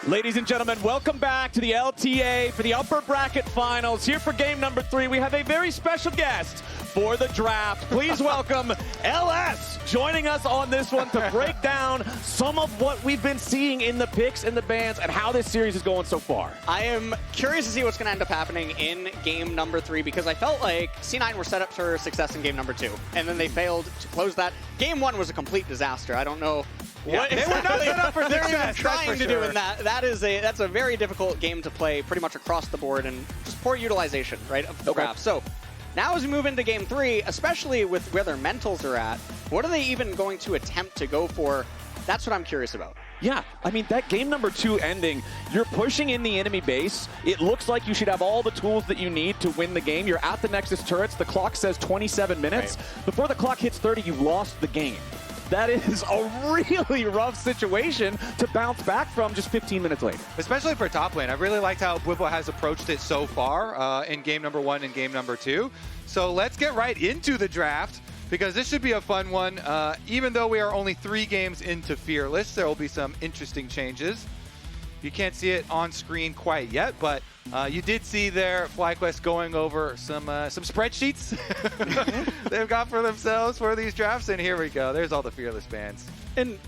Ladies and gentlemen, welcome back to the LTA for the upper bracket finals. Here for game number 3, we have a very special guest for the draft. Please welcome LS joining us on this one to break down some of what we've been seeing in the picks and the bans and how this series is going so far. I am curious to see what's going to end up happening in game number 3 because I felt like C9 were set up for success in game number 2, and then they failed to close that. Game 1 was a complete disaster. I don't know. What they were not set up for they're success, even trying to do in that. That's a very difficult game to play pretty much across the board and just poor utilization, right, of the draft. So now as we move into game 3, especially with where their mentals are at, what are they even going to attempt to go for? That's what I'm curious about. Yeah, I mean, that game number 2 ending, you're pushing in the enemy base. It looks like you should have all the tools that you need to win the game. You're at the Nexus turrets. The clock says 27 minutes. Right. Before the clock hits 30, you've lost the game. That is a really rough situation to bounce back from just 15 minutes later. Especially for top lane. I really liked how Bwipo has approached it so far in game number 1 and game number 2. So let's get right into the draft because this should be a fun one. Even though we are only 3 games into Fearless, there will be some interesting changes. You can't see it on screen quite yet, but you did see there FlyQuest going over some spreadsheets they've got for themselves for these drafts, and here we go. There's all the Fearless bans. And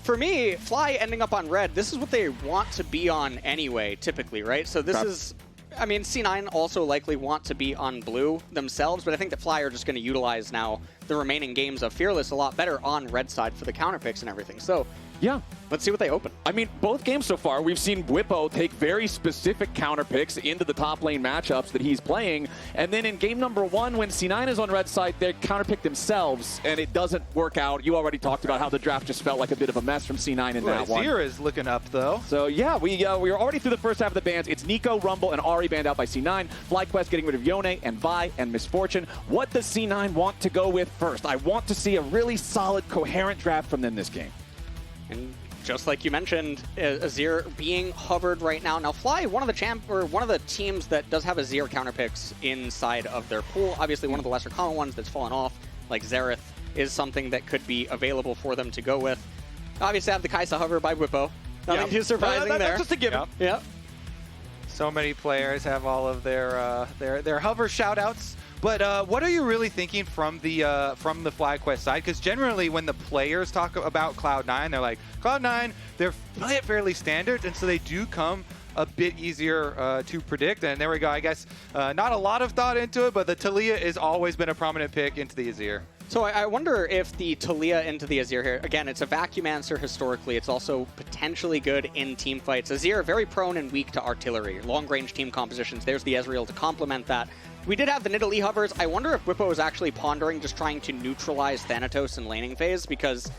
for me, Fly ending up on red, this is what they want to be on anyway, typically, right? So this is, I mean, C9 also likely want to be on blue themselves, but I think that Fly are just going to utilize now the remaining games of Fearless a lot better on red side for the counter picks and everything. So yeah, let's see what they open. I mean, both games so far, we've seen Bwipo take very specific counter picks into the top lane matchups that he's playing. And then in game number 1, when C9 is on red side, they counter pick themselves, and it doesn't work out. You already talked about how the draft just felt like a bit of a mess from C9 in that one. Azir is looking up, though. So yeah, we are already through the first half of the bans. It's Nico, Rumble, and Ahri banned out by C9. FlyQuest getting rid of Yone and Vi and Misfortune. What does C9 want to go with first? I want to see a really solid, coherent draft from them this game. And just like you mentioned, Azir being hovered right now. Now, Fly, one of the teams that does have Azir counter picks inside of their pool. Obviously, one of the lesser common ones that's fallen off, like Xerath, is something that could be available for them to go with. Obviously, I have the Kai'Sa hover by Bwipo. Nothing too surprising there. That's just a given. Yep. So many players have all of their hover shoutouts. But what are you really thinking from the FlyQuest side? Because generally, when the players talk about Cloud9, they're like, Cloud9, they're fairly standard, and so they do come a bit easier to predict. And there we go. I guess not a lot of thought into it, but the Taliyah has always been a prominent pick into the Azir. So I wonder if the Taliyah into the Azir here, again, it's a vacuum answer historically. It's also potentially good in team fights. Azir, very prone and weak to artillery, long-range team compositions. There's the Ezreal to complement that. We did have the Nidalee hovers. I wonder if Bwipo is actually pondering just trying to neutralize Thanatos in laning phase, because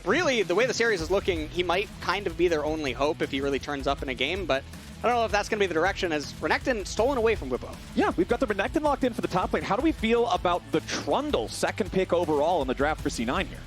really, the way the series is looking, he might kind of be their only hope if he really turns up in a game, but I don't know if that's going to be the direction, as Renekton stolen away from Bwipo. Yeah, we've got the Renekton locked in for the top lane. How do we feel about the Trundle, second pick overall in the draft for C9 here?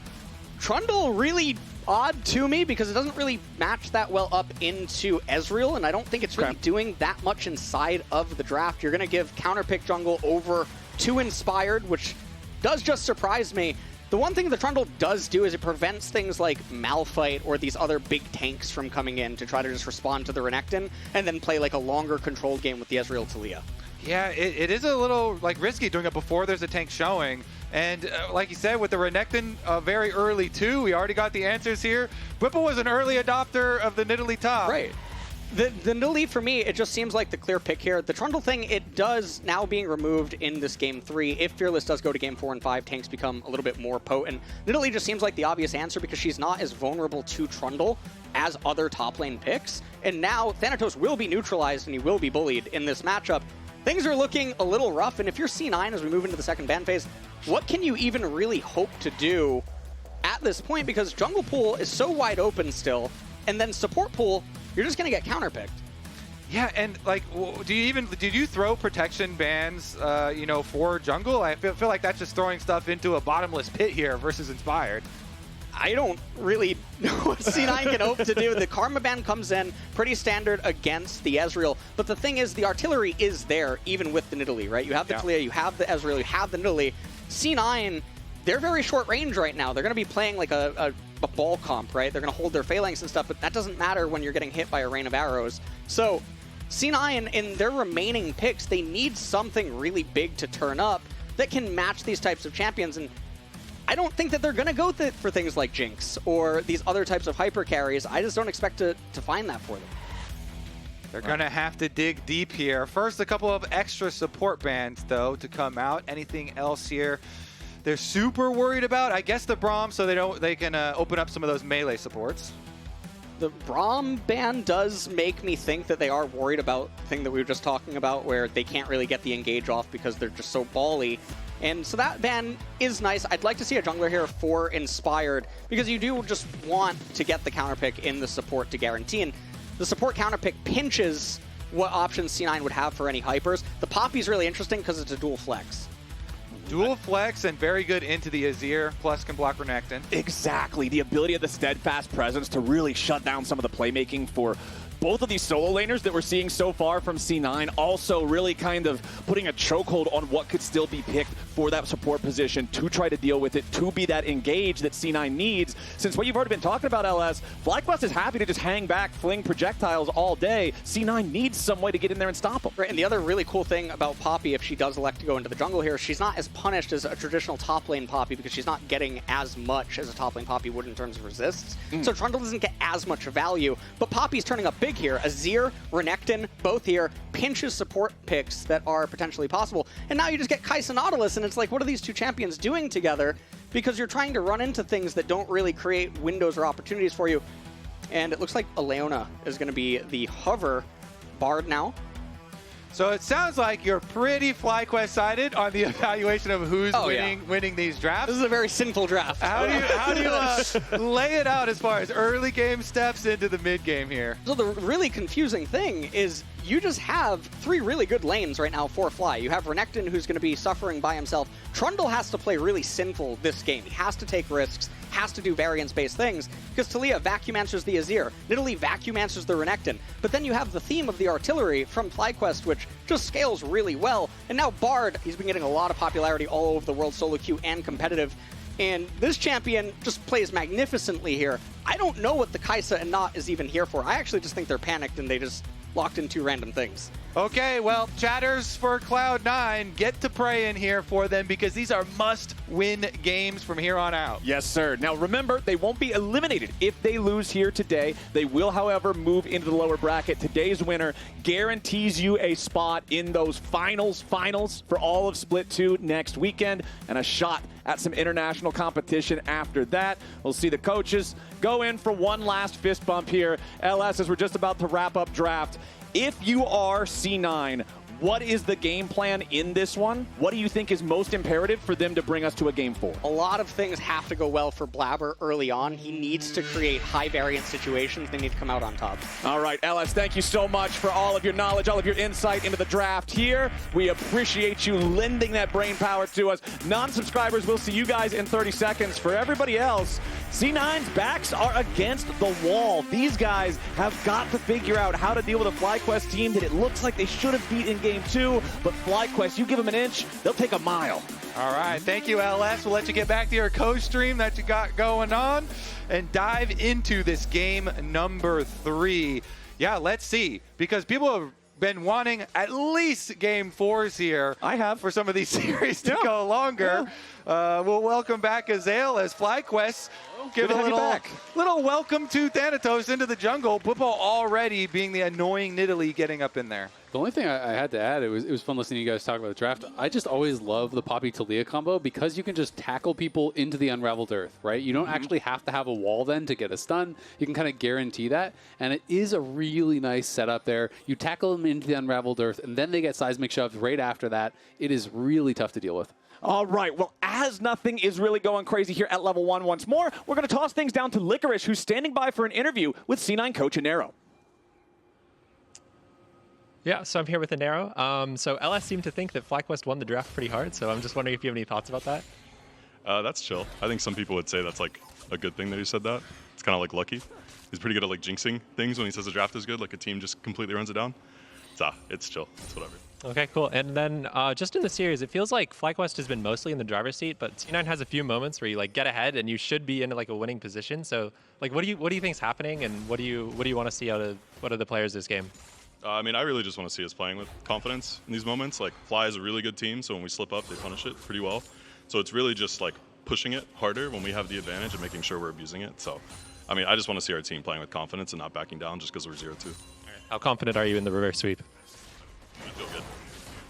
Trundle really odd to me because it doesn't really match that well up into Ezreal, and I don't think it's really doing that much inside of the draft. You're going to give counterpick jungle over to Inspired, which does just surprise me. The one thing the Trundle does do is it prevents things like Malphite or these other big tanks from coming in to try to just respond to the Renekton and then play like a longer controlled game with the Ezreal Taliyah. Yeah, it is a little risky doing it before there's a tank showing. And like you said, with the Renekton very early too, we already got the answers here. Bwipo was an early adopter of the Nidalee top. Right. The Nidalee, for me, it just seems like the clear pick here. The Trundle thing, it does now being removed in this game 3. If Fearless does go to game 4 and 5, tanks become a little bit more potent. Nidalee just seems like the obvious answer because she's not as vulnerable to Trundle as other top lane picks. And now Thanatos will be neutralized and he will be bullied in this matchup. Things are looking a little rough, and if you're C9 as we move into the second ban phase, what can you even really hope to do at this point? Because jungle pool is so wide open still, and then support pool, you're just going to get counterpicked. Yeah, and like, did you throw protection bans, for jungle? I feel like that's just throwing stuff into a bottomless pit here versus Inspired. I don't really know what C9 can hope to do. The Karma ban comes in pretty standard against the Ezreal, but the thing is the artillery is there even with the Nidalee, right? You have the Taliyah, you have the Ezreal, you have the Nidalee. C9, they're very short range right now. They're going to be playing like a a ball comp, right? They're going to hold their phalanx and stuff, but that doesn't matter when you're getting hit by a rain of arrows. So C9, in their remaining picks, they need something really big to turn up that can match these types of champions. And I don't think that they're going to go for things like Jinx or these other types of hyper carries. I just don't expect to find that for them. They're going to have to dig deep here. First, a couple of extra support bans, though, to come out. Anything else here they're super worried about? I guess the Braum, so they can open up some of those melee supports. The Braum ban does make me think that they are worried about the thing that we were just talking about, where they can't really get the engage off because they're just so bally. And so that ban is nice. I'd like to see a jungler here for Inspired, because you do just want to get the counter pick in the support to guarantee. And the support counter pick pinches what options C9 would have for any hypers. The Poppy's really interesting because it's a dual flex. Dual flex and very good into the Azir, plus can block Renekton. Exactly. The ability of the steadfast presence to really shut down some of the playmaking for both of these solo laners that we're seeing so far from C9, also really kind of putting a chokehold on what could still be picked for that support position to try to deal with it, to be that engage that C9 needs. Since what you've already been talking about, LS, FlyQuest is happy to just hang back, fling projectiles all day. C9 needs some way to get in there and stop them. Right, and the other really cool thing about Poppy, if she does elect to go into the jungle here, she's not as punished as a traditional top lane Poppy, because she's not getting as much as a top lane Poppy would in terms of resists. So Trundle doesn't get as much value, but Poppy's turning up big here. Azir, Renekton, both here, pinches support picks that are potentially possible. And now you just get Kai'Sa Nautilus, and it's like, what are these two champions doing together? Because you're trying to run into things that don't really create windows or opportunities for you. And it looks like Leona is going to be the hover Bard now. So it sounds like you're pretty FlyQuest-sided on the evaluation of who's winning these drafts. This is a very sinful draft. How do you lay it out as far as early game steps into the mid game here? So the really confusing thing is you just have three really good lanes right now for Fly. You have Renekton, who's going to be suffering by himself. Trundle has to play really sinful this game. He has to take risks, has to do variance-based things, because Taliyah vacuum answers the Azir. Nidalee vacuum answers the Renekton. But then you have the theme of the artillery from FlyQuest, which just scales really well. And now Bard, he's been getting a lot of popularity all over the world, solo queue and competitive. And this champion just plays magnificently here. I don't know what the Kai'Sa and Not is even here for. I actually just think they're panicked and they just locked in two random things. Okay, well, chatters for Cloud9, get to pray in here for them, because these are must-win games from here on out. Yes, sir. Now, remember, they won't be eliminated if they lose here today. They will, however, move into the lower bracket. Today's winner guarantees you a spot in those finals for all of Split 2 next weekend, and a shot at some international competition after that. We'll see the coaches go in for one last fist bump here. LS, as we're just about to wrap up draft, if you are C9, what is the game plan in this one? What do you think is most imperative for them to bring us to a game 4? A lot of things have to go well for Blaber early on. He needs to create high variance situations. They need to come out on top. All right, LS, thank you so much for all of your knowledge, all of your insight into the draft here. We appreciate you lending that brain power to us. Non-subscribers, we'll see you guys in 30 seconds. For everybody else, C9's backs are against the wall. These guys have got to figure out how to deal with a FlyQuest team that it looks like they should have beat in Game 2, but FlyQuest, you give them an inch, they'll take a mile. All right, thank you, LS. We'll let you get back to your co-stream that you got going on and dive into this game number 3. Yeah, let's see, because people have been wanting at least Game 4s here. I have. For some of these series to go longer. We'll welcome back Azael as FlyQuest. Give a little welcome to Thanatos into the jungle. Bwipo already being the annoying Nidalee getting up in there. The only thing I had to add, it was fun listening to you guys talk about the draft. I just always love the Poppy Taliyah combo, because you can just tackle people into the Unraveled Earth, right? You don't actually have to have a wall then to get a stun. You can kind of guarantee that, and it is a really nice setup there. You tackle them into the Unraveled Earth, and then they get seismic shoved right after that. It is really tough to deal with. All right, well, as nothing is really going crazy here at level 1 once more, we're going to toss things down to Licorice, who's standing by for an interview with C9 coach Anero. Yeah, so I'm here with Anero. So LS seemed to think that FlyQuest won the draft pretty hard, so I'm just wondering if you have any thoughts about that? That's chill. I think some people would say that's like a good thing that he said that. It's kind of like lucky. He's pretty good at like jinxing things when he says the draft is good, like a team just completely runs it down. it's chill. It's whatever. Okay, cool. And then just in the series, it feels like FlyQuest has been mostly in the driver's seat, but C9 has a few moments where you like get ahead and you should be in like a winning position. So like, what do you think is happening, and what do you want to see out of the players this game? I mean, I really just want to see us playing with confidence in these moments. Like, Fly is a really good team, so when we slip up, they punish it pretty well. So it's really just like pushing it harder when we have the advantage and making sure we're abusing it. So, I mean, I just want to see our team playing with confidence and not backing down just because we're 0-2. How confident are you in the reverse sweep? I feel good.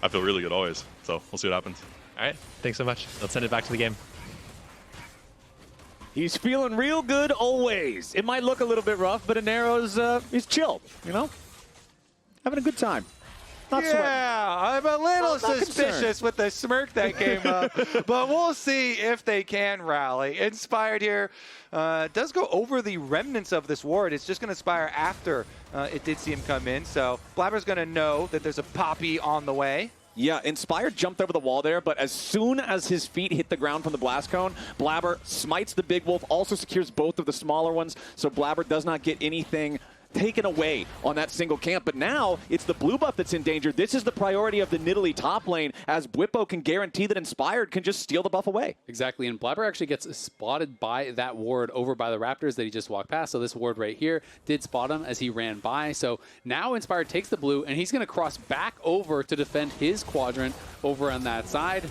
I feel really good always. So we'll see what happens. All right, thanks so much. Let's send it back to the game. He's feeling real good always. It might look a little bit rough, but Inero's he's chill, you know? Having a good time. Not sweating. I'm a little Not suspicious concerned. with the smirk that came up, but we'll see if they can rally. Inspired here does go over the remnants of this ward. It's just going to Inspire after it did see him come in, so Blaber's going to know that there's a Poppy on the way. Yeah, Inspired jumped over the wall there, but as soon as his feet hit the ground from the blast cone, Blaber smites the big wolf, also secures both of the smaller ones, so Blaber does not get anything taken away on that single camp. But now it's the blue buff that's in danger. This is the priority of the Nidalee top lane, as Bwipo can guarantee that Inspired can just steal the buff away. Exactly, and Blaber actually gets spotted by that ward over by the Raptors that he just walked past. So this ward right here did spot him as he ran by. So now Inspired takes the blue, and he's going to cross back over to defend his quadrant over on that side.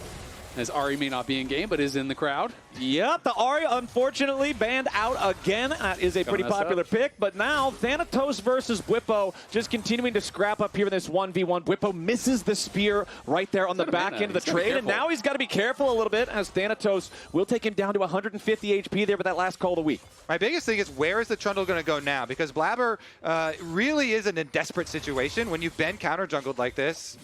As Ari may not be in game, but is in the crowd. Yep, the Ari unfortunately banned out again. That is a pretty popular pick, but now Thanatos versus Bwipo just continuing to scrap up here in this 1v1. Bwipo misses the spear right there on the back end of the trade, and now he's got to be careful a little bit as Thanatos will take him down to 150 HP there with that last call of the week. My biggest thing is, where is the Trundle going to go now? Because Blaber really is in a desperate situation when you've been counter-jungled like this.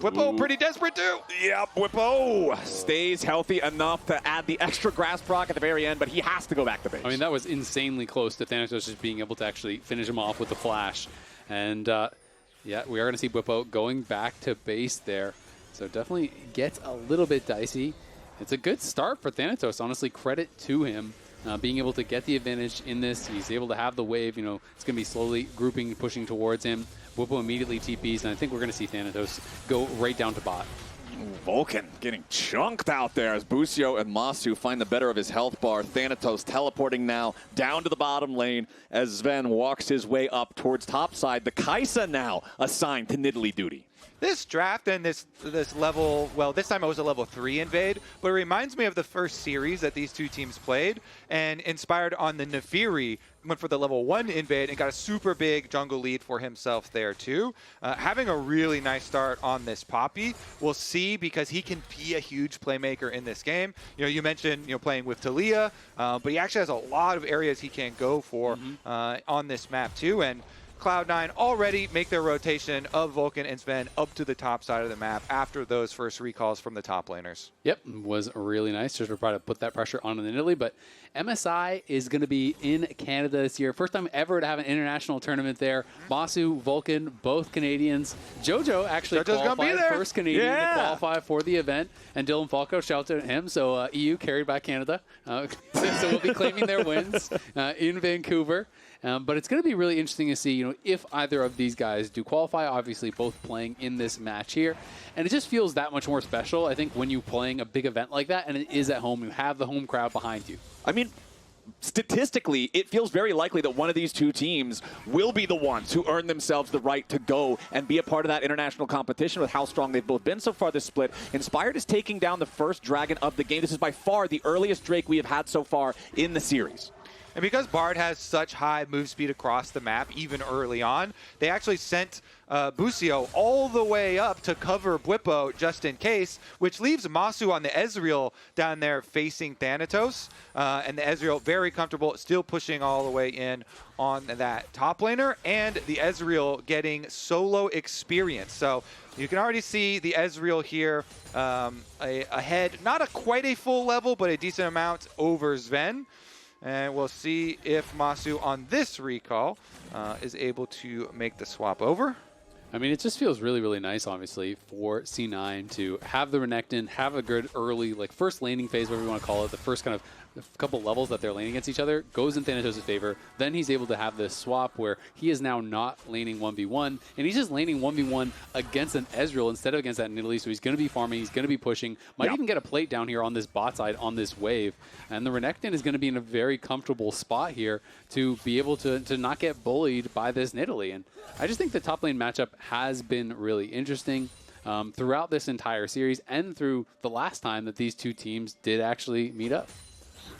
Bwipo pretty desperate too. Yeah, Bwipo stays healthy enough to add the extra grass proc at the very end, but he has to go back to base. I mean, that was insanely close to Thanatos just being able to actually finish him off with the flash. And yeah, we are going to see Bwipo going back to base there. So definitely gets a little bit dicey. It's a good start for Thanatos, honestly. Credit to him. Being able to get the advantage in this. He's able to have the wave. You know, it's going to be slowly grouping, pushing towards him. Bwipo immediately TPs, and I think we're going to see Thanatos go right down to bot. Vulcan getting chunked out there as Busio and Massu find the better of his health bar. Thanatos teleporting now down to the bottom lane as Zven walks his way up towards topside. The Kai'Sa now assigned to Nidalee duty. This draft and this level, well, this time it was a level 3 invade, but it reminds me of the first series that these two teams played, and Inspired on the Nefiri went for the level 1 invade and got a super big jungle lead for himself there too. Having a really nice start on this Poppy, we'll see, because he can be a huge playmaker in this game. You know, you mentioned, you know, playing with Taliyah, but he actually has a lot of areas he can go for on this map too. And Cloud9 already make their rotation of Vulcan and Zven up to the top side of the map after those first recalls from the top laners. Yep, was really nice just to try to put that pressure on in Italy. But MSI is going to be in Canada this year. First time ever to have an international tournament there. Massu, Vulcan, both Canadians. JoJo actually qualified, first Canadian to qualify for the event. And Dylan Falco, shout out to him. So EU carried by Canada. So we'll be claiming their wins in Vancouver. But it's going to be really interesting to see, you know, if either of these guys do qualify. Obviously, both playing in this match here. And it just feels that much more special, I think, when you're playing a big event like that, and it is at home. You have the home crowd behind you. I mean, statistically, it feels very likely that one of these two teams will be the ones who earn themselves the right to go and be a part of that international competition with how strong they've both been so far this split. Inspired is taking down the first dragon of the game. This is by far the earliest Drake we have had so far in the series. And because Bard has such high move speed across the map, even early on, they actually sent Busio all the way up to cover Bwipo just in case, which leaves Massu on the Ezreal down there facing Thanatos. And the Ezreal very comfortable, still pushing all the way in on that top laner, and the Ezreal getting solo experience. So you can already see the Ezreal here ahead, not quite a full level, but a decent amount over Zven. And we'll see if Massu on this recall is able to make the swap over. I mean, it just feels really, really nice, obviously, for C9 to have the Renekton, have a good early, like, first laning phase, whatever you want to call it, the first kind of couple levels that they're laning against each other goes in Thanatos' favor. Then he's able to have this swap where he is now not laning 1v1, and he's just laning 1v1 against an Ezreal instead of against that Nidalee. So he's going to be farming, he's going to be pushing, might even get a plate down here on this bot side on this wave. And the Renekton is going to be in a very comfortable spot here to be able to not get bullied by this Nidalee. And I just think the top lane matchup has been really interesting throughout this entire series and through the last time that these two teams did actually meet up.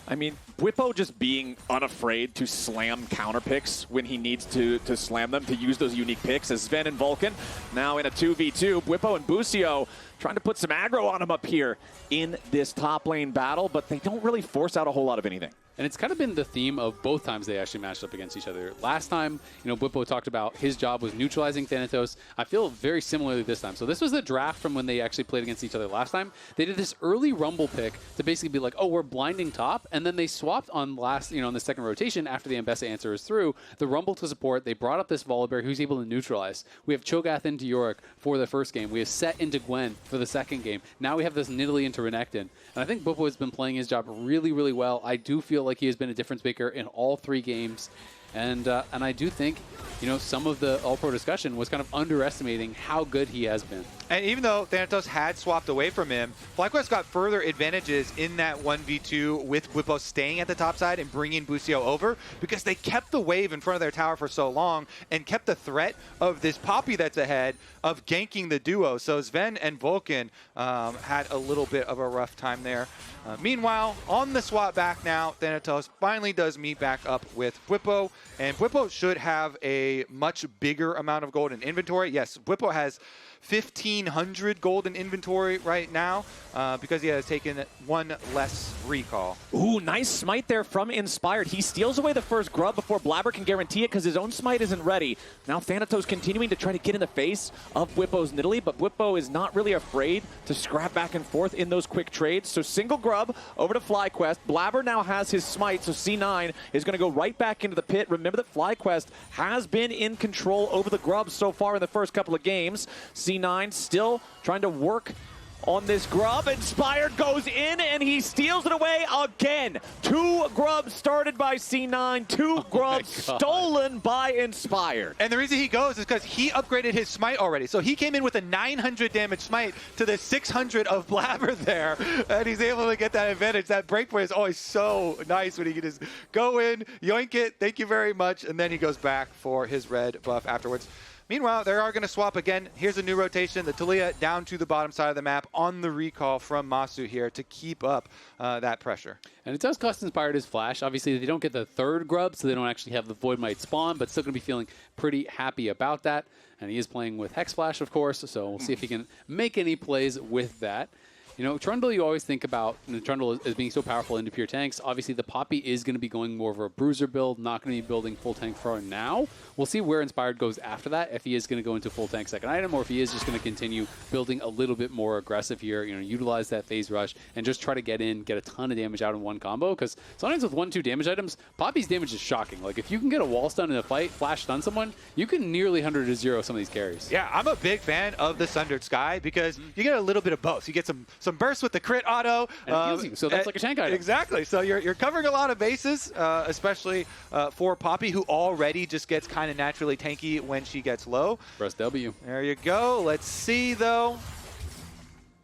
I mean, Bwipo just being unafraid to slam counter picks when he needs to slam them, to use those unique picks as Zven and Vulcan now in a 2v2. Bwipo and Busio trying to put some aggro on him up here in this top lane battle, but they don't really force out a whole lot of anything. And it's kind of been the theme of both times they actually matched up against each other. Last time, Bwipo talked about his job was neutralizing Thanatos. I feel very similarly this time. So this was the draft from when they actually played against each other last time. They did this early Rumble pick to basically be like, oh, we're blinding top. And then they swapped on on the second rotation after the Ambessa answer is through, the Rumble to support. They brought up this Volibear who's able to neutralize. We have Cho'Gath into Yorick for the first game. We have Set into Gwen for the second game. Now we have this Nidalee into Renekton. And I think Bwipo has been playing his job really, really well. I do feel like he has been a difference maker in all 3 games. And I do think, some of the All-Pro discussion was kind of underestimating how good he has been. And even though Thanatos had swapped away from him, FlyQuest got further advantages in that 1v2 with Bwipo staying at the top side and bringing Busio over because they kept the wave in front of their tower for so long and kept the threat of this Poppy that's ahead of ganking the duo. So Zven and Vulcan had a little bit of a rough time there. Meanwhile, on the swap back now, Thanatos finally does meet back up with Bwipo, and Bwipo should have a much bigger amount of gold in inventory. Yes, Bwipo has 1,500 gold in inventory right now because he has taken 1 less recall. Ooh, nice smite there from Inspired. He steals away the first grub before Blaber can guarantee it because his own smite isn't ready. Now Thanatos continuing to try to get in the face of Bwipo's Nidalee, but Bwipo is not really afraid to scrap back and forth in those quick trades. So single grub over to FlyQuest. Blaber now has his smite, so C9 is going to go right back into the pit. Remember that FlyQuest has been in control over the grub so far in the first couple of games. C9 still trying to work on this grub. Inspired goes in and he steals it away again. 2 grubs started by C9, 2 grubs stolen by Inspired. And the reason he goes is because he upgraded his smite already. So he came in with a 900 damage smite to the 600 of Blaber there, and he's able to get that advantage. That breakpoint is always so nice when he can just go in, yoink it, thank you very much, and then he goes back for his red buff afterwards. Meanwhile, they are going to swap again. Here's a new rotation. The Taliyah down to the bottom side of the map on the recall from Massu here to keep up that pressure. And it does cost Inspired his flash. Obviously, they don't get the 3rd grub, so they don't actually have the Void Might spawn, but still going to be feeling pretty happy about that. And he is playing with Hex Flash, of course, so we'll see if he can make any plays with that. Trundle, you always think about Trundle as being so powerful into pure tanks. Obviously, the Poppy is going to be going more of a bruiser build, not going to be building full tank for now. We'll see where Inspired goes after that, if he is going to go into full tank second item, or if he is just going to continue building a little bit more aggressive here, utilize that phase rush, and just try to get a ton of damage out in one combo. Because sometimes with 1-2 damage items, Poppy's damage is shocking. Like, if you can get a wall stun in a fight, flash stun someone, you can nearly 100-0 some of these carries. Yeah, I'm a big fan of the Sundered Sky because you get a little bit of both. You get some bursts with the crit auto. And so that's like a tank item. Exactly. So you're covering a lot of bases, especially for Poppy, who already just gets kind of naturally tanky when she gets low. Press W. There you go. Let's see, though.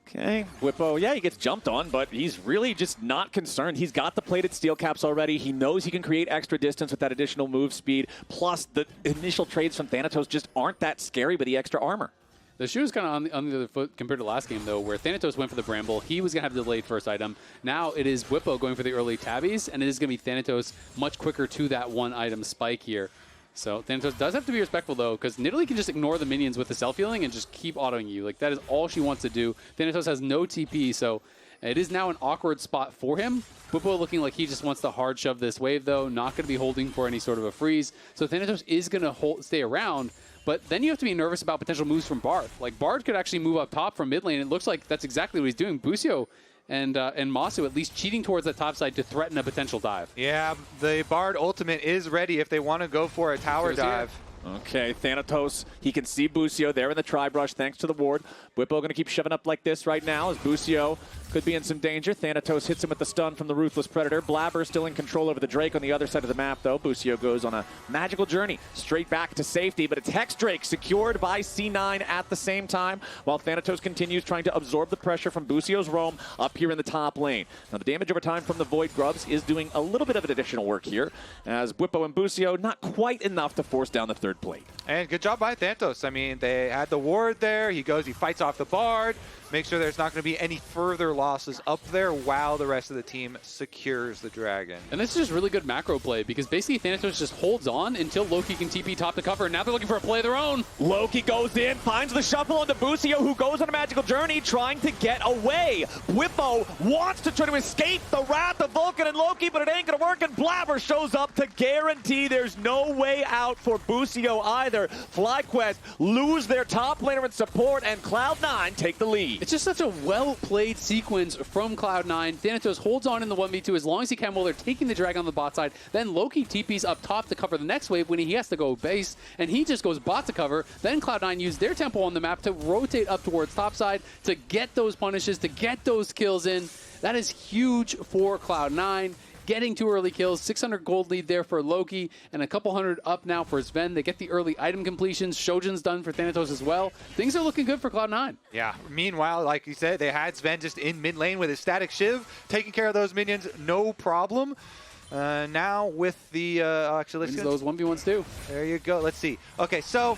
Okay, Bwipo, yeah, he gets jumped on, but he's really just not concerned. He's got the plated steel caps already. He knows he can create extra distance with that additional move speed. Plus, the initial trades from Thanatos just aren't that scary with the extra armor. The shoe is kind of on the other foot compared to last game, though, where Thanatos went for the Bramble. He was going to have the delayed first item. Now it is Bwipo going for the early tabbies, and it is going to be Thanatos much quicker to that 1 item spike here. So Thanatos does have to be respectful, though, because Nidalee can just ignore the minions with the self-healing and just keep autoing you. Like, that is all she wants to do. Thanatos has no TP, so it is now an awkward spot for him. Bwipo looking like he just wants to hard shove this wave, though. Not going to be holding for any sort of a freeze. So Thanatos is going to stay around. But then you have to be nervous about potential moves from Bard. Like, Bard could actually move up top from mid lane. It looks like that's exactly what he's doing. Busio and Massu at least cheating towards that top side to threaten a potential dive. Yeah, the Bard ultimate is ready if they want to go for a tower dive. Okay, Thanatos, he can see Busio there in the tri-brush thanks to the ward. Bwipo going to keep shoving up like this right now as Busio could be in some danger. Thanatos hits him with the stun from the Ruthless Predator. Blaber still in control over the Drake on the other side of the map, though. Busio goes on a magical journey straight back to safety, but it's Hex Drake secured by C9 at the same time, while Thanatos continues trying to absorb the pressure from Busio's roam up here in the top lane. Now, the damage over time from the Void Grubs is doing a little bit of an additional work here, as Bwipo and Busio not quite enough to force down the third plate. And good job by Thanatos. I mean, they had the ward there. He goes, he fights off the Bard, makes sure there's not going to be any further losses up there while the rest of the team secures the dragon. And this is just really good macro play because basically Thanatos just holds on until Loki can TP top to cover, and now they're looking for a play of their own. Loki goes in, finds the shuffle onto Busio, who goes on a magical journey trying to get away. Bwipo wants to try to escape the wrath of Vulcan and Loki, but it ain't going to work, and Blaber shows up to guarantee there's no way out for Busio either. FlyQuest lose their top laner in support, and Cloud9 take the lead. It's just such a well-played sequence from Cloud9. Thanatos holds on in the 1v2 as long as he can while they're taking the dragon on the bot side. Then Loki TPs up top to cover the next wave when he has to go base, and he just goes bot to cover. Then Cloud9 use their tempo on the map to rotate up towards top side to get those punishes, to get those kills in. That is huge for Cloud9. Getting 2 early kills, 600 gold lead there for Loki, and a couple hundred up now for Zven. They get the early item completions. Shojin's done for Thanatos as well. Things are looking good for Cloud9. Yeah, meanwhile, like you said, they had Zven just in mid lane with his static Shiv, taking care of those minions, no problem. Now with the, actually, let's those 1v1s too. There you go, let's see. Okay, so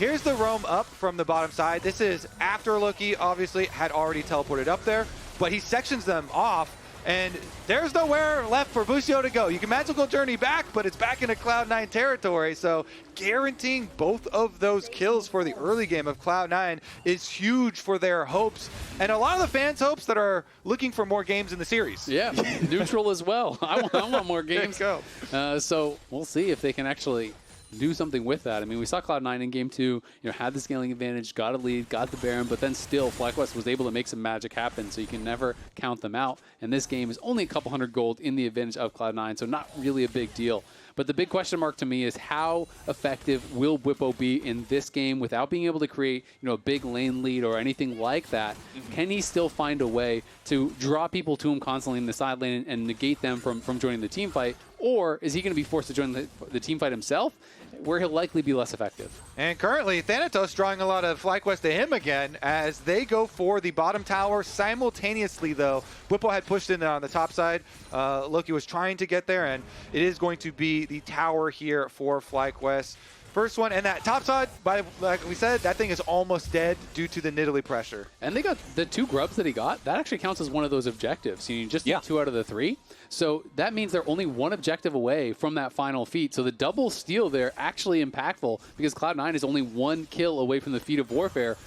here's the roam up from the bottom side. This is after Loki, obviously, had already teleported up there, but he sections them off. And there's nowhere left for Busio to go. You can magical journey back, but it's back into Cloud9 territory. So guaranteeing both of those kills for the early game of Cloud9 is huge for their hopes. And a lot of the fans' hopes that are looking for more games in the series. Yeah, neutral as well. I want more games. There you go. So we'll see if they can actually do something with that. I mean, we saw Cloud9 in game 2, had the scaling advantage, got a lead, got the Baron, but then still FlyQuest was able to make some magic happen, so you can never count them out. And this game is only a couple hundred gold in the advantage of Cloud9, so not really a big deal. But the big question mark to me is how effective will Bwipo be in this game without being able to create, a big lane lead or anything like that? Can he still find a way to draw people to him constantly in the side lane and negate them from joining the team fight? Or is he going to be forced to join the team fight himself, where he'll likely be less effective? And currently, Thanatos drawing a lot of FlyQuest to him again as they go for the bottom tower simultaneously, though. Bwipo had pushed in on the top side. Loki was trying to get there, and it is going to be the tower here for FlyQuest. First one, and that top side, like we said, that thing is almost dead due to the Nidalee pressure. And they got the 2 grubs that he got. That actually counts as one of those objectives. You just need 2 out of the 3. So that means they're only 1 objective away from that final feat. So the double steal there actually impactful because Cloud9 is only 1 kill away from the feat of warfare.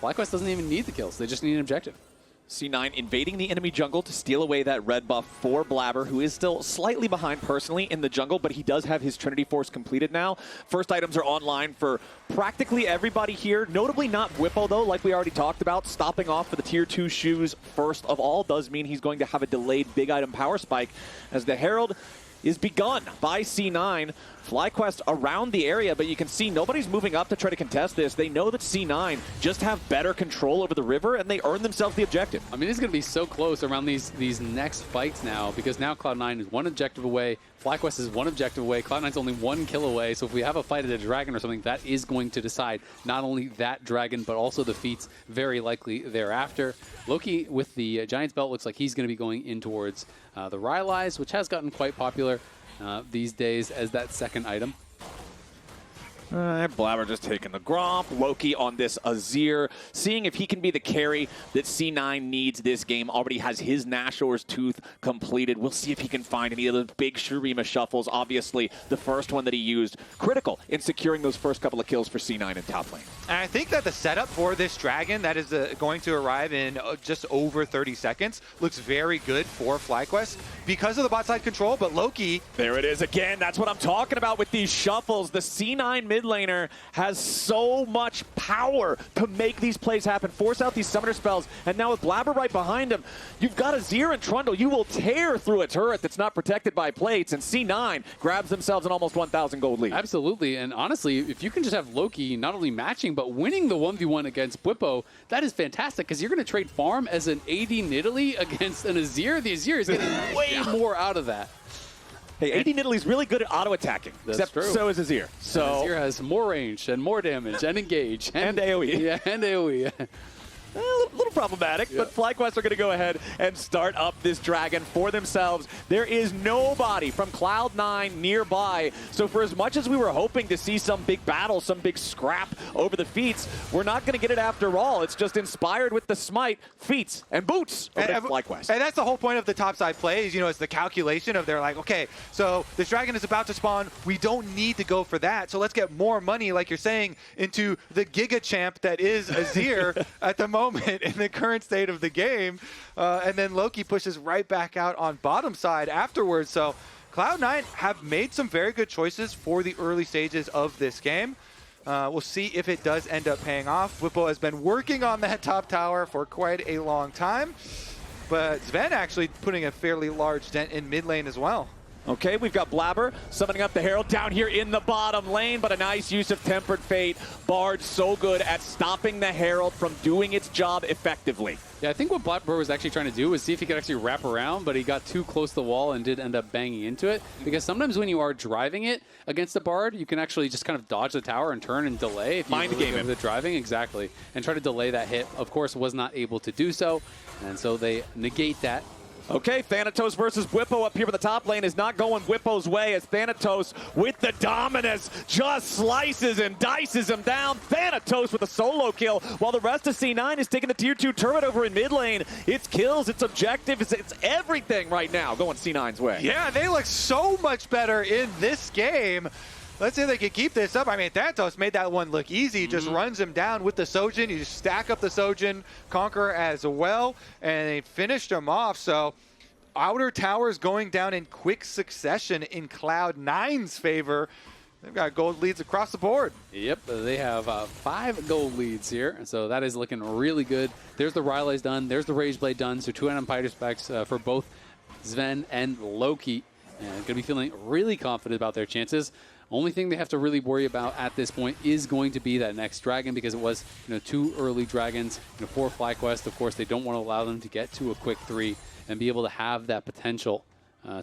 FlyQuest doesn't even need the kills. They just need an objective. C9 invading the enemy jungle to steal away that red buff for Blaber, who is still slightly behind personally in the jungle, but he does have his Trinity Force completed now. First items are online for practically everybody here, notably not Bwipo, though, like we already talked about. Stopping off for the Tier 2 shoes first of all does mean he's going to have a delayed big item power spike as the Herald is begun by C9. FlyQuest around the area, but you can see nobody's moving up to try to contest this. They know that C9 just have better control over the river, and they earn themselves the objective. I mean, it's going to be so close around these next fights now, because now Cloud9 is 1 objective away, FlyQuest is 1 objective away, Cloud9's only 1 kill away, so if we have a fight at a dragon or something, that is going to decide not only that dragon, but also the feats very likely thereafter. Loki, with the Giant's Belt, looks like he's going to be going in towards the Rylai's, which has gotten quite popular these days as that second item. Blaber just taking the Gromp. Loki on this Azir, seeing if he can be the carry that C9 needs this game. Already has his Nashor's Tooth completed. We'll see if he can find any of those big Shurima shuffles. Obviously, the first one that he used, critical in securing those first couple of kills for C9 in top lane. And I think that the setup for this dragon that is going to arrive in just over 30 seconds looks very good for FlyQuest because of the bot side control, but Loki... There it is again. That's what I'm talking about with these shuffles. The C9 mid mid laner has so much power to make these plays happen, force out these summoner spells, and now with Blaber right behind him, you've got Azir and Trundle. You will tear through a turret that's not protected by plates, and C9 grabs themselves an almost 1,000 gold lead. Absolutely, and honestly, if you can just have Loki not only matching, but winning the 1v1 against Bwipo, that is fantastic, because you're going to trade farm as an AD Nidalee against an Azir. The Azir is getting way more out of that. Hey, AD Nidalee's really good at auto-attacking, except true. so is Azir. So Azir has more range and more damage and engage. And AoE. Yeah, and AoE. A little problematic, but FlyQuest are going to go ahead and start up this dragon for themselves. There is nobody from Cloud9 nearby, so for as much as we were hoping to see some big battle, some big scrap over the feats, we're not going to get it after all. It's just inspired with the smite, feats, and boots over to FlyQuest. And that's the whole point of the topside plays, you know, it's the calculation of they're like, okay, so this dragon is about to spawn, we don't need to go for that, so let's get more money, like you're saying, into the Giga Champ that is Azir at the moment in the current state of the game, and then Loki pushes right back out on bottom side afterwards. So Cloud9 have made some very good choices for the early stages of this game. We'll see if it does end up paying off. Bwipo has been working on that top tower for quite a long time, but Zven actually putting a fairly large dent in mid lane as well. Okay, we've got Blaber summoning up the Herald down here in the bottom lane, but a nice use of Tempered Fate. Bard so good at stopping the Herald from doing its job effectively. Yeah, I think what Blaber was actually trying to do was see if he could actually wrap around, but he got too close to the wall and did end up banging into it. Because sometimes when you are driving it against a Bard, you can actually just kind of dodge the tower and turn and delay. If you Mind game him. The driving, exactly. And try to delay that hit. Of course, was not able to do so. And so they negate that. Okay, Thanatos versus Bwipo up here for the top lane is not going Bwipo's way as Thanatos with the dominance just slices and dices him down. Thanatos with a solo kill while the rest of C9 is taking the tier 2 turret over in mid lane. It's kills, it's objective, it's everything right now going C9's way. Yeah, they look so much better in this game. Let's see if they can keep this up. I mean, Thanatos made that one look easy. Just runs him down with the Sojin. You just stack up the Sojin, Conqueror as well, and they finished him off. So outer towers going down in quick succession in Cloud9's favor. They've got gold leads across the board. Yep, they have 5 gold leads here, so that is looking really good. There's the Rile's done. There's the Rageblade done. So 2 Empire specs for both Zven and Loki. And going to be feeling really confident about their chances. Only thing they have to really worry about at this point is going to be that next dragon, because it was 2 early dragons for FlyQuest. Of course, they don't want to allow them to get to a quick 3 and be able to have that potential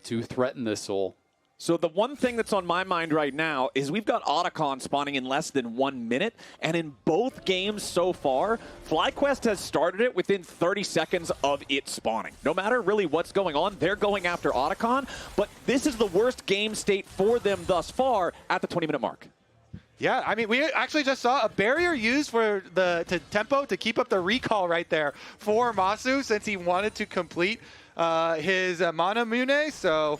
to threaten the Seoul. So the one thing that's on my mind right now is we've got Otacon spawning in less than 1 minute, and in both games so far, FlyQuest has started it within 30 seconds of it spawning. No matter really what's going on, they're going after Otacon, but this is the worst game state for them thus far at the 20-minute mark. Yeah, I mean, we actually just saw a barrier used for the tempo to keep up the recall right there for Massu since he wanted to complete his Mana Mune, so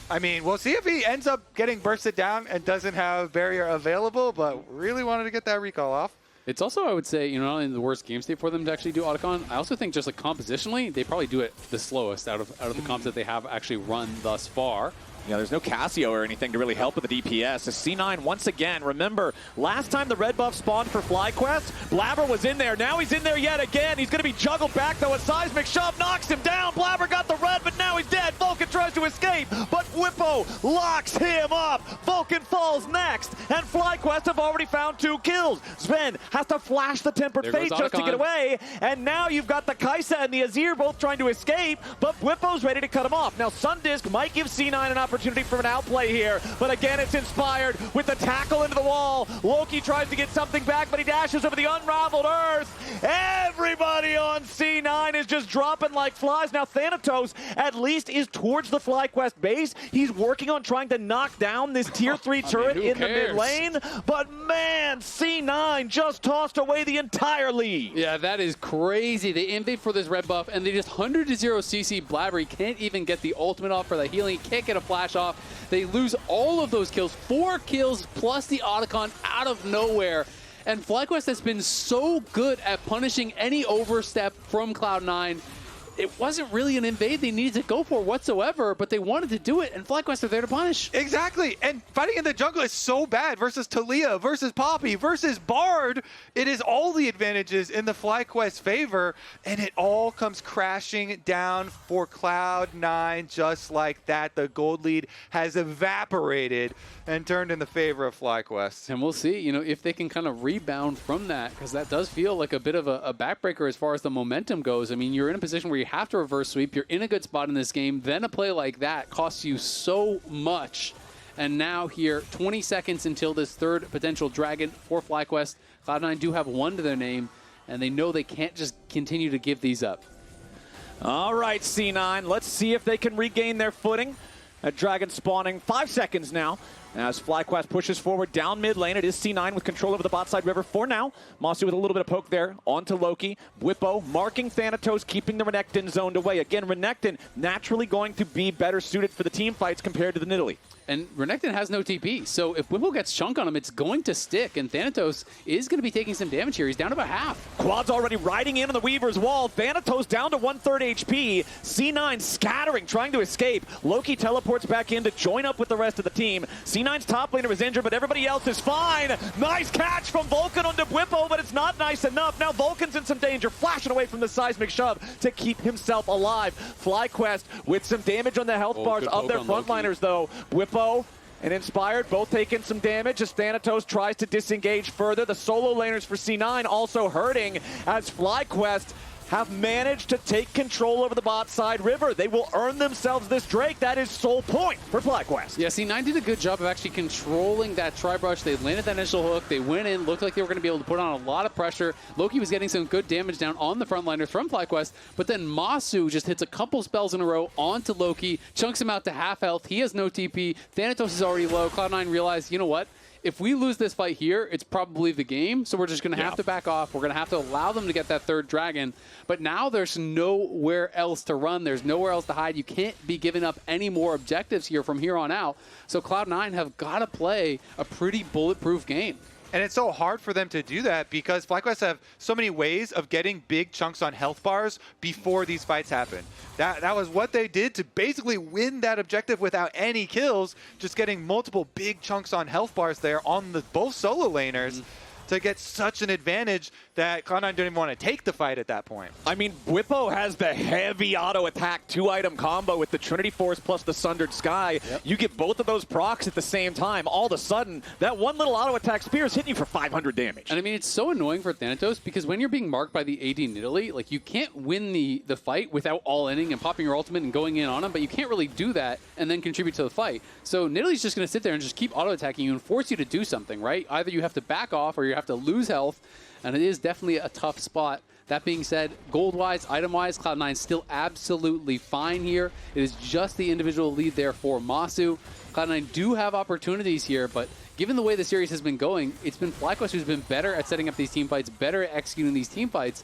I mean, we'll see if he ends up getting bursted down and doesn't have barrier available, but really wanted to get that recall off. It's also, I would say, not in the worst game state for them to actually do Otacon. I also think just like compositionally, they probably do it the slowest out of the comps that they have actually run thus far. Yeah, there's no Casio or anything to really help with the DPS. As C9, once again, remember, last time the red buff spawned for FlyQuest, Blaber was in there. Now he's in there yet again. He's going to be juggled back, though. A seismic shove knocks him down. Blaber got the red, but now he's dead. Vulcan tries to escape, but Bwipo locks him up. Vulcan falls next, and FlyQuest have already found 2 kills. Zven has to flash the Tempered Fate just to get away, and now you've got the Kai'Sa and the Azir both trying to escape, but Bwipo's ready to cut him off. Now, Sundisk might give C9 an opportunity for an outplay here, but again, it's inspired with the tackle into the wall. Loki tries to get something back, but he dashes over the unraveled earth. Everybody on C9 is just dropping like flies. Now, Thanatos at least is towards the FlyQuest base. He's working on trying to knock down this tier 3 turret in the mid lane, but man, C9 just tossed away the entire lead. Yeah, that is crazy. They invade for this red buff, and they just 100 to 0 CC Blaber. He can't even get the ultimate off for the healing. He can't get a flash off. They lose all of those kills. 4 kills plus the Otacon out of nowhere. And FlyQuest has been so good at punishing any overstep from Cloud9. it wasn't really an invade they needed to go for whatsoever, but they wanted to do it, and FlyQuest are there to punish. Exactly, and fighting in the jungle is so bad versus Taliyah, versus Poppy, versus Bard. It is all the advantages in the FlyQuest favor, and it all comes crashing down for Cloud9 just like that. The gold lead has evaporated and turned in the favor of FlyQuest. And we'll see, you know, if they can kind of rebound from that, because that does feel like a bit of a backbreaker as far as the momentum goes. I mean, you're in a position where you have to reverse sweep. You're in a good spot in this game. Then a play like that costs you so much. And now here, 20 seconds until this third potential dragon for FlyQuest. Cloud9 do have one to their name, and they know they can't just continue to give these up. All right, C9, let's see if they can regain their footing. A dragon spawning 5 seconds now. As FlyQuest pushes forward down mid lane, it is C9 with control over the bot side river for now. Massu with a little bit of poke there onto Loki. Bwipo marking Thanatos, keeping the Renekton zoned away. Again, Renekton naturally going to be better suited for the team fights compared to the Nidalee. And Renekton has no TP, so if Bwipo gets chunk on him, it's going to stick, and Thanatos is going to be taking some damage here. He's down to about half. Quad's already riding in on the Weaver's wall. Thanatos down to 1/3 HP. C9 scattering, trying to escape. Loki teleports back in to join up with the rest of the team. C9's top laner is injured, but everybody else is fine. Nice catch from Vulcan onto Bwipo, but it's not nice enough. Now Vulcan's in some danger, flashing away from the seismic shove to keep himself alive. FlyQuest with some damage on the health bars of their frontliners, though. Bwipo and Inspired both taking some damage as Thanatos tries to disengage further. The solo laners for C9 also hurting as FlyQuest have managed to take control over the bot side river. They will earn themselves this Drake. That is sole point for FlyQuest. Yeah, C9 did a good job of actually controlling that tri-brush. They landed that initial hook. They went in, looked like they were going to be able to put on a lot of pressure. Loki was getting some good damage down on the frontliners from FlyQuest, but then Massu just hits a couple spells in a row onto Loki, chunks him out to half health. He has no TP. Thanatos is already low. Cloud9 realized, you know what? If we lose this fight here, it's probably the game, so we're just going to have to back off. We're going to have to allow them to get that third dragon. But now there's nowhere else to run. There's nowhere else to hide. You can't be giving up any more objectives here from here on out. So Cloud9 have got to play a pretty bulletproof game. And it's so hard for them to do that because FlyQuest have so many ways of getting big chunks on health bars before these fights happen. That was what they did to basically win that objective without any kills, just getting multiple big chunks on health bars there on the both solo laners. To get such an advantage that Cloud9 didn't even want to take the fight at that point. I mean, Bwipo has the heavy auto attack 2-item combo with the Trinity Force plus the Sundered Sky. You get both of those procs at the same time. All of a sudden, that one little auto attack spear is hitting you for 500 damage. And I mean, it's so annoying for Thanatos because when you're being marked by the AD Nidalee, like you can't win the fight without all-inning and popping your ultimate and going in on him, but you can't really do that and then contribute to the fight. So Nidalee's just going to sit there and just keep auto-attacking you and force you to do something, right? Either you have to back off or you have to lose health, and it is definitely a tough spot. That being said, gold-wise, item-wise, Cloud9 still absolutely fine here. It is just the individual lead there for Massu. Cloud9 do have opportunities here, but given the way the series has been going, it's been FlyQuest who's been better at setting up these team fights, better at executing these team fights,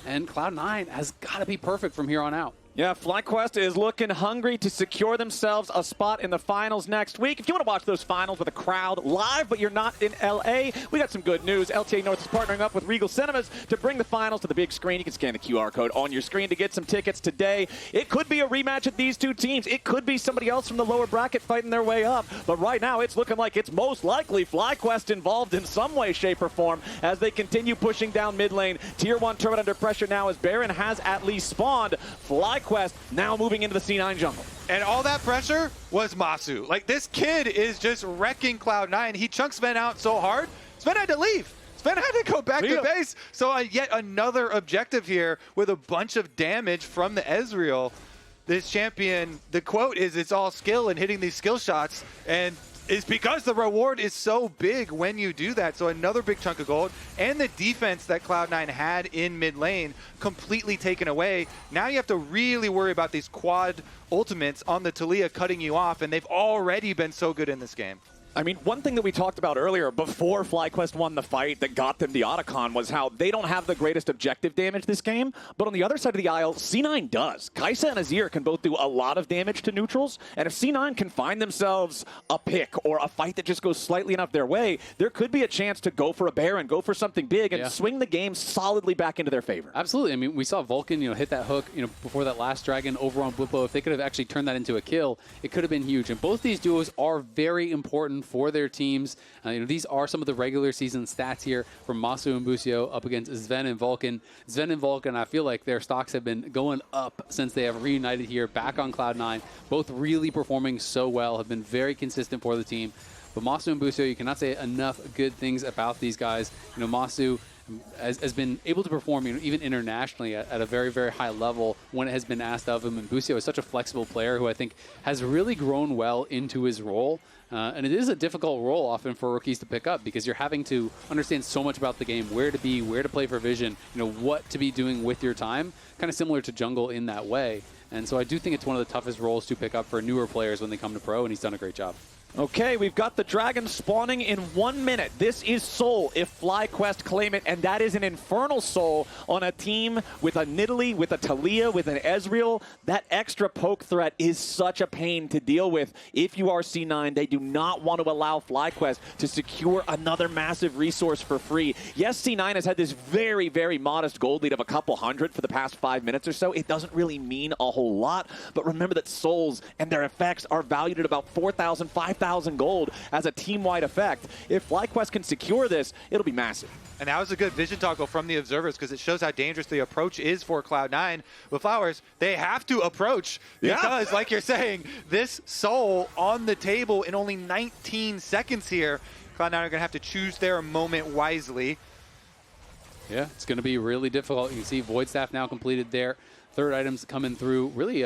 and Cloud9 has got to be perfect from here on out. Yeah, FlyQuest is looking hungry to secure themselves a spot in the finals next week. If you want to watch those finals with a crowd live, but you're not in LA, we got some good news. LTA North is partnering up with Regal Cinemas to bring the finals to the big screen. You can scan the QR code on your screen to get some tickets today. It could be a rematch of these two teams. It could be somebody else from the lower bracket fighting their way up. But right now, it's looking like it's most likely FlyQuest involved in some way, shape, or form as they continue pushing down mid lane. Tier 1 turret under pressure now as Baron has at least spawned. FlyQuest now moving into the C9 jungle. And all that pressure was Massu. Like, this kid is just wrecking Cloud9. He chunks Zven out so hard, Zven had to leave. Zven had to go back to base. So yet another objective here with a bunch of damage from the Ezreal. This champion, the quote is, it's all skill and hitting these skill shots. And it's because the reward is so big when you do that. So another big chunk of gold, and the defense that Cloud9 had in mid lane completely taken away. Now you have to really worry about these quad ultimates on the Taliyah cutting you off, and they've already been so good in this game. I mean, one thing that we talked about earlier before FlyQuest won the fight that got them the Otacon was how they don't have the greatest objective damage this game, but on the other side of the aisle, C9 does. Kai'Sa and Azir can both do a lot of damage to neutrals, and if C9 can find themselves a pick or a fight that just goes slightly enough their way, there could be a chance to go for a Baron, go for something big, and swing the game solidly back into their favor. Absolutely. I mean, we saw Vulcan, hit that hook, before that last dragon over on Bwipo. If they could have actually turned that into a kill, it could have been huge. And both these duos are very important for their teams. These are some of the regular season stats here from Massu and Busio up against Zven and Vulcan. Zven and Vulcan, I feel like their stocks have been going up since they have reunited here back on Cloud9. Both really performing so well, have been very consistent for the team. But Massu and Busio, you cannot say enough good things about these guys. Massu has been able to perform, even internationally at a very, very high level when it has been asked of him. And Busio is such a flexible player who I think has really grown well into his role. And it is a difficult role often for rookies to pick up because you're having to understand so much about the game, where to be, where to play for vision, what to be doing with your time, kind of similar to jungle in that way. And so I do think it's one of the toughest roles to pick up for newer players when they come to pro, and he's done a great job. Okay, we've got the dragon spawning in 1 minute. This is Seoul if FlyQuest claim it, and that is an Infernal Soul on a team with a Nidalee, with a Taliyah, with an Ezreal. That extra poke threat is such a pain to deal with. If you are C9, they do not want to allow FlyQuest to secure another massive resource for free. Yes, C9 has had this very, very modest gold lead of a couple hundred for the past 5 minutes or so. It doesn't really mean a whole lot, but remember that souls and their effects are valued at about 4,000, 5,000 gold as a team-wide effect. If FlyQuest can secure this, it'll be massive. And that was a good vision toggle from the observers because it shows how dangerous the approach is for Cloud9. With Flowers, they have to approach because, like you're saying, this soul on the table in only 19 seconds here. Cloud9 are going to have to choose their moment wisely. Yeah, it's going to be really difficult. You can see Void Staff now completed there. Third items coming through. Really,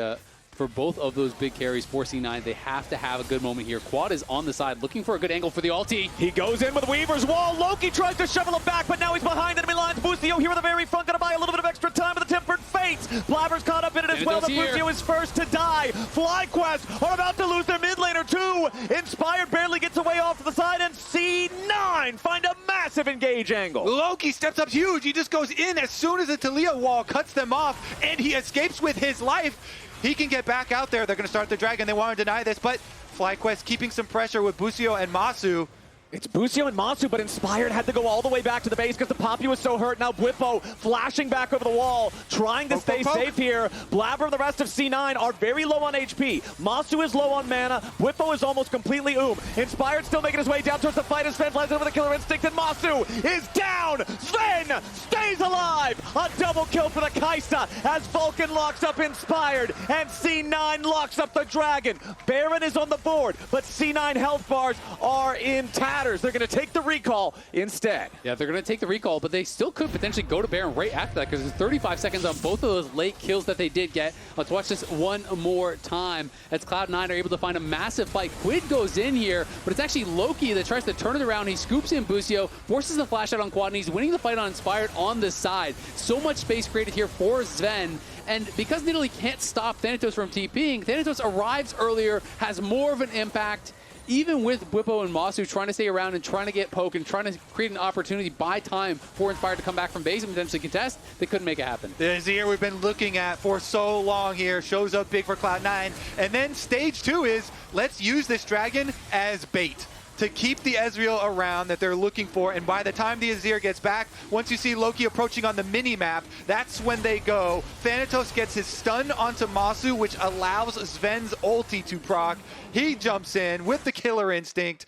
for both of those big carries for C9, they have to have a good moment here. Quad is on the side, looking for a good angle for the ulti. He goes in with Weaver's Wall. Loki tries to shovel him back, but now he's behind enemy lines. Busio here in the very front, going to buy a little bit of extra time with the Tempered Fates. Blaber's caught up in it as well, but Busio is first to die. FlyQuest are about to lose their mid laner too. Inspired barely gets away off to the side, and C9 find a massive engage angle. Loki steps up huge. He just goes in as soon as the Taliyah wall cuts them off, and he escapes with his life. He can get back out there. They're going to start the dragon. They want to deny this, but FlyQuest keeping some pressure with Busio and Massu. It's Busio and Massu, but Inspired had to go all the way back to the base because the Poppy was so hurt. Now Bwipo flashing back over the wall, trying to stay safe here. Blaber and the rest of C9 are very low on HP. Massu is low on mana. Bwipo is almost completely Inspired still making his way down towards the fight as Zven flies over the Killer Instinct, and Massu is down. Zven stays alive. A double kill for the Kai'Sa as Vulcan locks up Inspired, and C9 locks up the Dragon. Baron is on the board, but C9 health bars are intact. They're going to take the recall instead. Yeah, they're going to take the recall, but they still could potentially go to Baron right after that because there's 35 seconds on both of those late kills that they did get. Let's watch this one more time as Cloud9 are able to find a massive fight. Quid goes in here, but it's actually Loki that tries to turn it around. He scoops in Busio, forces the flash out on Quad, and he's winning the fight on Inspired on this side. So much space created here for Zven. And because Nidalee can't stop Thanatos from TPing, Thanatos arrives earlier, has more of an impact. Even with Bwipo and Massu trying to stay around and trying to get poke and trying to create an opportunity, buy time for Inspired to come back from base and potentially contest, they couldn't make it happen. The Azir we've been looking at for so long here shows up big for Cloud9. And then stage 2 is, let's use this dragon as bait to keep the Ezreal around that they're looking for. And by the time the Azir gets back, once you see Loki approaching on the mini-map, that's when they go. Thanatos gets his stun onto Massu, which allows Zven's ulti to proc. He jumps in with the Killer Instinct.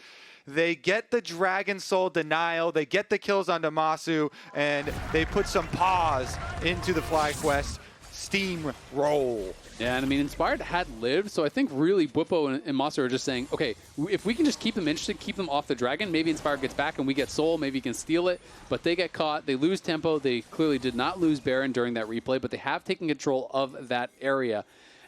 They get the Dragon Soul denial, they get the kills onto Massu, and they put some pause into the FlyQuest steamroll. Yeah, and I mean, Inspired had lived, so I think really Bwipo and Massu are just saying, okay, if we can just keep them interested, keep them off the dragon, maybe Inspired gets back and we get Soul, maybe he can steal it, but they get caught, they lose tempo, they clearly did not lose Baron during that replay, but they have taken control of that area.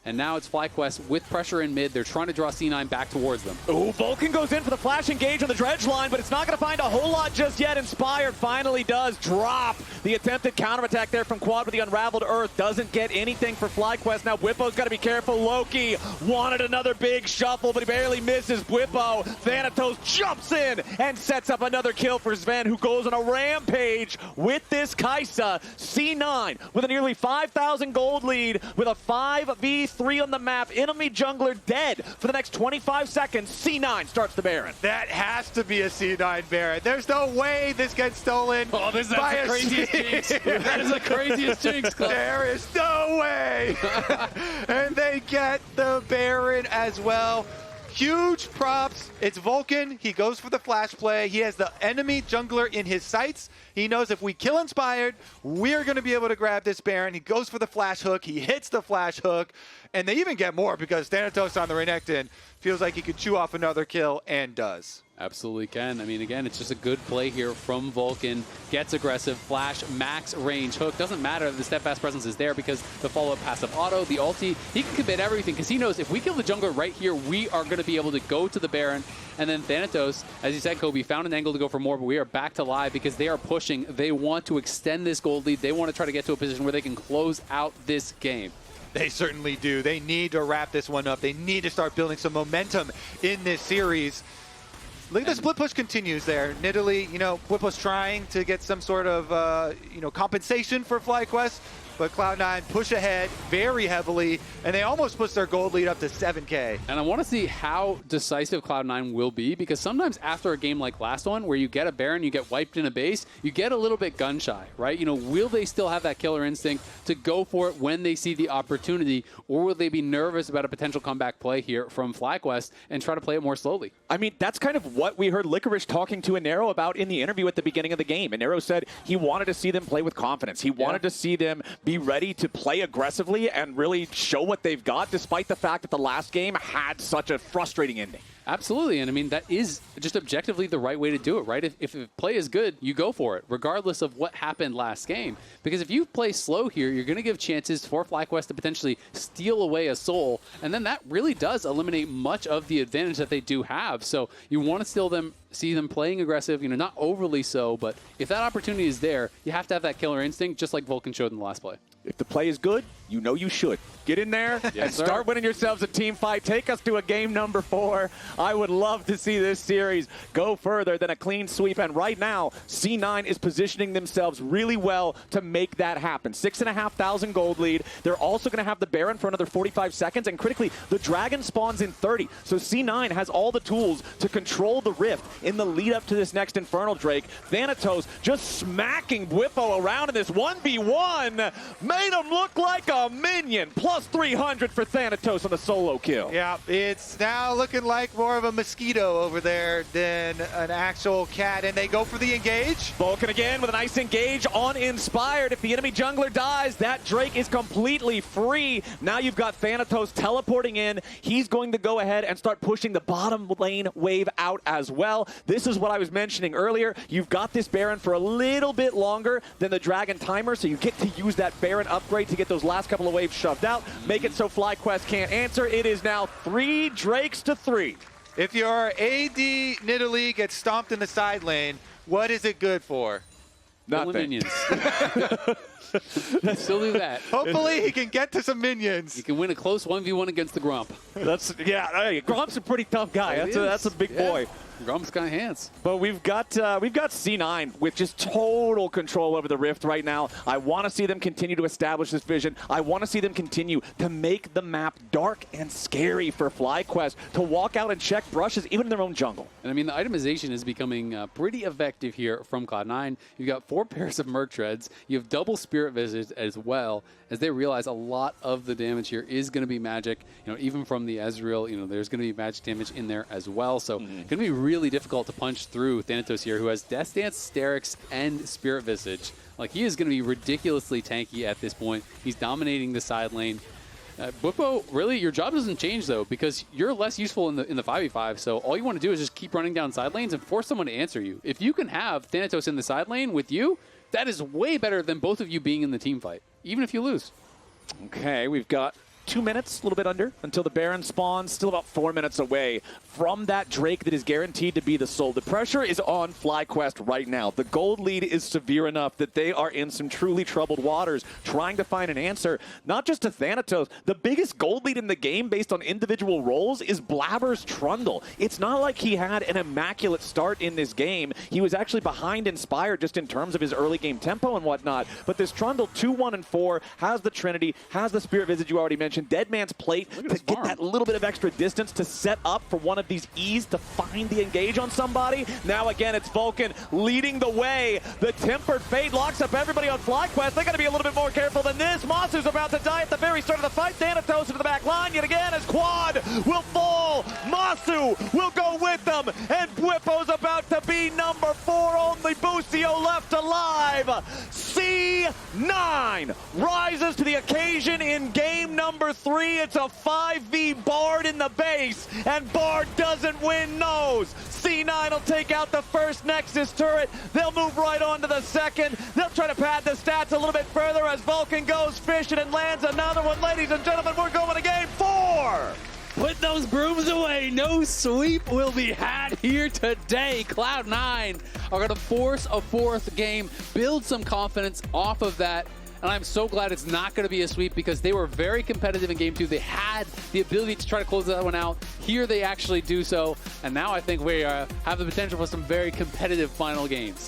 And now it's FlyQuest with pressure in mid. They're trying to draw C9 back towards them. Ooh, Vulcan goes in for the flash engage on the dredge line, but it's not going to find a whole lot just yet. Inspired finally does drop the attempted counterattack there from Quad with the Unraveled Earth. Doesn't get anything for FlyQuest. Now Bwipo's got to be careful. Loki wanted another big shuffle, but he barely misses. Bwipo, Thanatos jumps in and sets up another kill for Zven, who goes on a rampage with this Kai'Sa. C9 with a nearly 5,000 gold lead with a 5v3 on the map. Enemy jungler dead for the next 25 seconds. C9 starts the Baron. That has to be a C9 Baron. There's no way this gets stolen. Oh, this is the craziest jinx. That is the craziest jinx, Club. There is no way. And they get the Baron as well. Huge props. It's Vulcan. He goes for the flash play. He has the enemy jungler in his sights. He knows if we kill Inspired, we're going to be able to grab this Baron. He goes for the flash hook. He hits the flash hook. And they even get more because Thanatos on the Renekton feels like he could chew off another kill and does. Absolutely can. I mean, again, it's just a good play here from Vulcan. Gets aggressive, flash, max range, hook. Doesn't matter if the steadfast presence is there because the follow-up passive auto, the ulti, he can commit everything because he knows if we kill the jungler right here, we are going to be able to go to the Baron. And then Thanatos, as you said, Kobe, found an angle to go for more, but we are back to live because they are pushing. They want to extend this gold lead. They want to try to get to a position where they can close out this game. They certainly do. They need to wrap this one up. They need to start building some momentum in this series. Look at the split push continues there. Nidalee, Bwipo's trying to get some sort of, compensation for FlyQuest, but Cloud9 push ahead very heavily, and they almost push their gold lead up to 7K. And I want to see how decisive Cloud9 will be, because sometimes after a game like last one, where you get a Baron, you get wiped in a base, you get a little bit gun-shy, right? Will they still have that killer instinct to go for it when they see the opportunity, or will they be nervous about a potential comeback play here from FlyQuest and try to play it more slowly? I mean, that's kind of what we heard Licorice talking to Inero about in the interview at the beginning of the game. Inero said he wanted to see them play with confidence. He wanted to see them be ready to play aggressively and really show what they've got, despite the fact that the last game had such a frustrating ending. Absolutely, and I mean, that is just objectively the right way to do it, right? If the play is good, you go for it, regardless of what happened last game. Because if you play slow here, you're going to give chances for FlyQuest to potentially steal away a soul, and then that really does eliminate much of the advantage that they do have. So you want to still see them playing aggressive, not overly so, but if that opportunity is there, you have to have that killer instinct, just like Vulcan showed in the last play. If the play is good, you should. Get in there and start winning yourselves a team fight. Take us to a game number 4. I would love to see this series go further than a clean sweep. And right now, C9 is positioning themselves really well to make that happen. 6,500 gold lead. They're also going to have the Baron for another 45 seconds. And critically, the Dragon spawns in 30. So C9 has all the tools to control the Rift in the lead up to this next Infernal Drake. Thanatos just smacking Bwipo around in this 1v1. Made him look like a minion. Plus 300 for Thanatos on the solo kill. Yeah, it's now looking like more of a mosquito over there than an actual cat, and they go for the engage. Vulcan again with a nice engage on Inspired. If the enemy jungler dies, that Drake is completely free. Now you've got Thanatos teleporting in. He's going to go ahead and start pushing the bottom lane wave out as well. This is what I was mentioning earlier. You've got this Baron for a little bit longer than the Dragon timer, so you get to use that Baron upgrade to get those last couple of waves shoved out. Make it so FlyQuest can't answer. It is now 3 Drakes to 3. If your AD Nidalee gets stomped in the side lane, what is it good for? Nothing. Minions. Still do that. Hopefully he can get to some minions. You can win a close 1v1 against the Grump. Hey, Grump's a pretty tough guy. That's a big boy. Grump's got hands. But we've got C9 with just total control over the Rift right now. I want to see them continue to establish this vision. I want to see them continue to make the map dark and scary for FlyQuest to walk out and check brushes even in their own jungle. And I mean, the itemization is becoming pretty effective here from Cloud9. You've got 4 pairs of Merc Treads. You have double Spirit Visage as well, as they realize a lot of the damage here is going to be magic. Even from the Ezreal, there's going to be magic damage in there as well. So it's going to be really difficult to punch through Thanatos here, who has Death Dance, Sterix, and Spirit Visage. Like, he is going to be ridiculously tanky at this point. He's dominating the side lane. Bwipo, really, your job doesn't change, though, because you're less useful in the 5v5, so all you want to do is just keep running down side lanes and force someone to answer you. If you can have Thanatos in the side lane with you, that is way better than both of you being in the team fight, even if you lose. Okay, we've got 2 minutes, a little bit under, until the Baron spawns. Still about 4 minutes away from that Drake that is guaranteed to be the Soul. The pressure is on FlyQuest right now. The gold lead is severe enough that they are in some truly troubled waters, trying to find an answer, not just to Thanatos. The biggest gold lead in the game based on individual roles is Blaber's Trundle. It's not like he had an immaculate start in this game. He was actually behind Inspired just in terms of his early game tempo and whatnot. But this Trundle, 2, 1, and 4, has the Trinity, has the Spirit Visage you already mentioned, Dead Man's Plate to get that little bit of extra distance to set up for one of these E's to find the engage on somebody. Now again, it's Vulcan leading the way. The Tempered Fate locks up everybody on FlyQuest. They got to be a little bit more careful than this. Massu's about to die at the very start of the fight. Thanatos into the back line yet again as Quad will fall. Massu will go with them. And Bwipo's about to be number 4. Only Busio left alive. C9 rises to the occasion in game number 3. It's a 5v Bard in the base. And Bard doesn't win nose. C9 will take out the first Nexus turret. They'll move right on to the second. They'll try to pad the stats a little bit further as Vulcan goes fishing and lands another one. Ladies and gentlemen, we're going to game 4. Put those brooms away. No sweep will be had here today. Cloud9 are going to force a 4th game, build some confidence off of that. And I'm so glad it's not going to be a sweep because they were very competitive in game 2. They had the ability to try to close that one out. Here they actually do so. And now I think we have the potential for some very competitive final games.